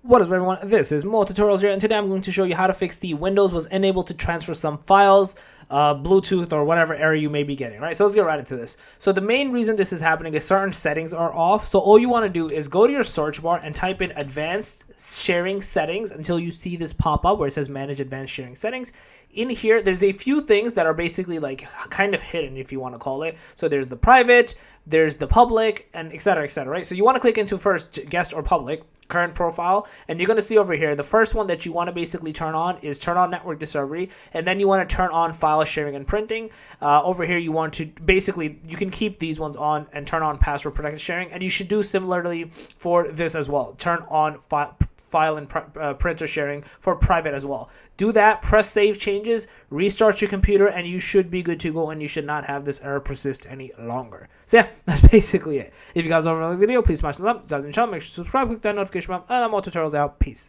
What is up, everyone? This is Mo Tutorials here, and today I'm going to show you how to fix the Windows was unable to transfer some files, Bluetooth or whatever error you may be getting, right? So let's get right into this. So the main reason this is happening is certain settings are off. So all you want to do is go to your search bar and type in advanced sharing settings until you see this pop up where it says manage advanced sharing settings. In here, there's a few things that are basically like kind of hidden, if you want to call it. So there's the private, there's the public, and etc., right? So you want to click into first guest or public, current profile, and you're going to see over here the first one that you want to basically turn on is turn on network discovery, and then you want to turn on file sharing and printing. Over here you want to basically, you can keep these ones on and turn on password protected sharing, and you should do similarly for this as well. Turn on file and printer sharing for private as well. Do that, press save changes, restart your computer, and you should be good to go, and you should not have this error persist any longer. So yeah, that's basically it. If you guys love the video, please smash the thumbs up. If you guys enjoyed, make sure to subscribe, click that notification bell, and I'm Mo Tutorials out. Peace.